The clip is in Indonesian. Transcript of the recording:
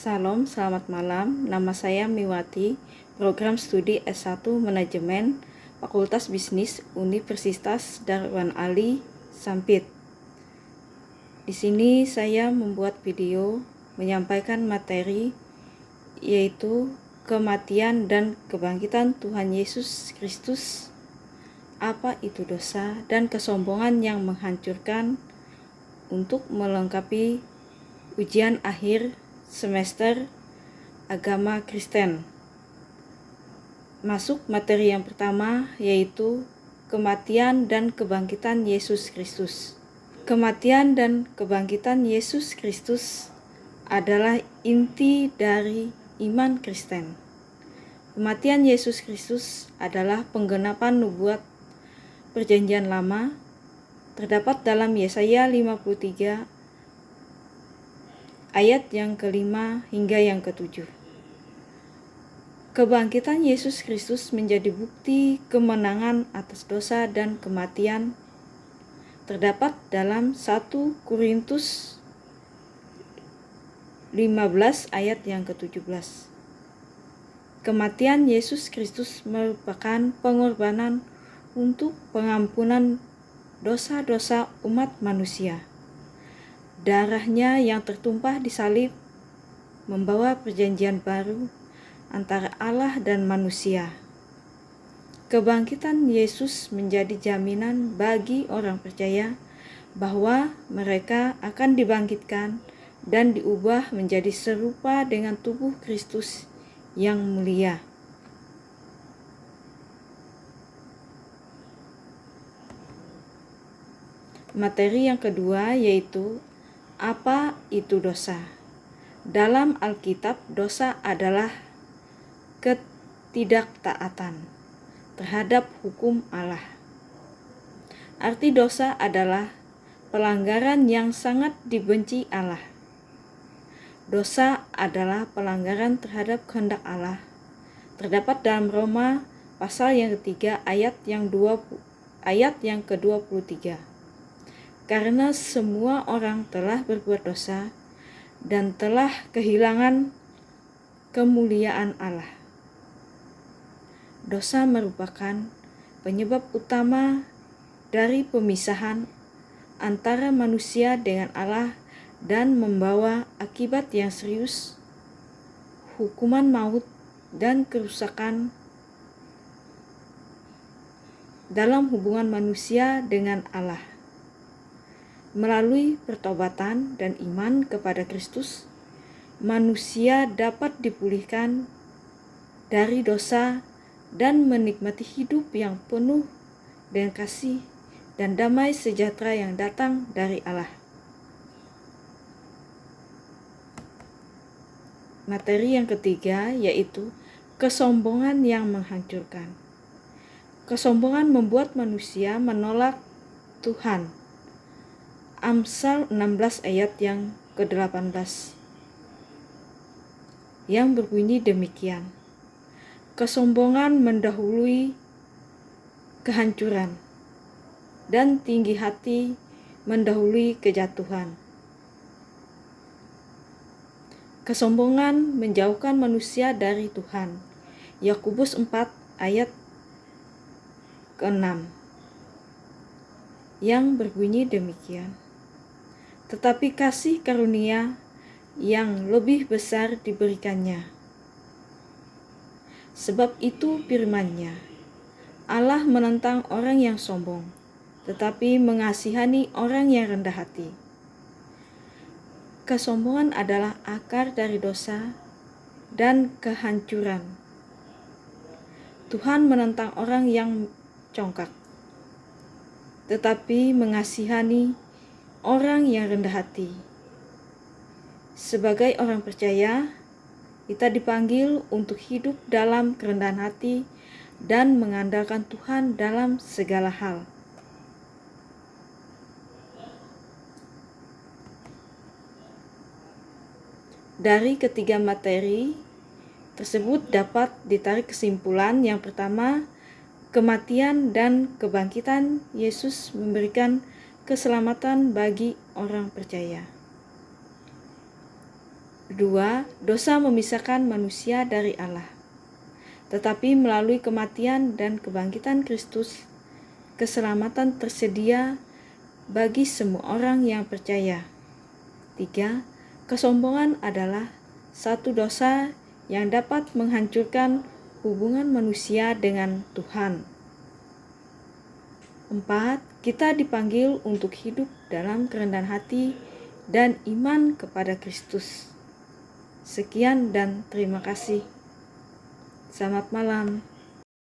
Salam, selamat malam. Nama saya Miwati, program studi S1 Manajemen, Fakultas Bisnis Universitas Darwan Ali, Sampit. Di sini saya membuat video menyampaikan materi yaitu kematian dan kebangkitan Tuhan Yesus Kristus. Apa itu dosa dan kesombongan yang menghancurkan, untuk melengkapi ujian akhir semester agama Kristen. Masuk materi yang pertama, yaitu kematian dan kebangkitan Yesus Kristus. Kematian dan kebangkitan Yesus Kristus adalah inti dari iman Kristen. Kematian Yesus Kristus adalah penggenapan nubuat Perjanjian Lama, terdapat dalam Yesaya 53 ayat yang kelima hingga yang ketujuh. Kebangkitan Yesus Kristus menjadi bukti kemenangan atas dosa dan kematian, terdapat dalam 1 Korintus 15 ayat yang ke-17. Kematian Yesus Kristus merupakan pengorbanan untuk pengampunan dosa-dosa umat manusia. Darahnya yang tertumpah di salib membawa perjanjian baru antara Allah dan manusia. Kebangkitan Yesus menjadi jaminan bagi orang percaya bahwa mereka akan dibangkitkan dan diubah menjadi serupa dengan tubuh Kristus yang mulia. Materi yang kedua yaitu apa itu dosa. Dalam Alkitab, dosa adalah ketidaktaatan terhadap hukum Allah. Arti dosa adalah pelanggaran yang sangat dibenci Allah. Dosa adalah pelanggaran terhadap kehendak Allah. Terdapat dalam Roma pasal yang ketiga ayat yang ke-23. Karena semua orang telah berbuat dosa dan telah kehilangan kemuliaan Allah. Dosa merupakan penyebab utama dari pemisahan antara manusia dengan Allah dan membawa akibat yang serius, hukuman maut dan kerusakan dalam hubungan manusia dengan Allah. Melalui pertobatan dan iman kepada Kristus, manusia dapat dipulihkan dari dosa dan menikmati hidup yang penuh dengan kasih dan damai sejahtera yang datang dari Allah. Materi yang ketiga yaitu kesombongan yang menghancurkan. Kesombongan membuat manusia menolak Tuhan. Amsal 16 ayat yang ke-18 yang berbunyi demikian. Kesombongan mendahului kehancuran, dan tinggi hati mendahului kejatuhan. Kesombongan menjauhkan manusia dari Tuhan. Yakobus 4 ayat ke-6 yang berbunyi demikian. Tetapi kasih karunia yang lebih besar diberikannya. Sebab itu firman-Nya, Allah menentang orang yang sombong, tetapi mengasihani orang yang rendah hati. Kesombongan adalah akar dari dosa dan kehancuran. Tuhan menentang orang yang congkak, tetapi mengasihani orang yang rendah hati. Sebagai orang percaya, kita dipanggil untuk hidup dalam kerendahan hati dan mengandalkan Tuhan dalam segala hal. Dari ketiga materi tersebut dapat ditarik kesimpulan yang pertama, kematian dan kebangkitan Yesus memberikan keselamatan bagi orang percaya. 2. Dosa memisahkan manusia dari Allah. Tetapi melalui kematian dan kebangkitan Kristus, keselamatan tersedia bagi semua orang yang percaya. 3. Kesombongan adalah satu dosa yang dapat menghancurkan hubungan manusia dengan Tuhan. 4. Kita dipanggil untuk hidup dalam kerendahan hati dan iman kepada Kristus. Sekian dan terima kasih. Selamat malam.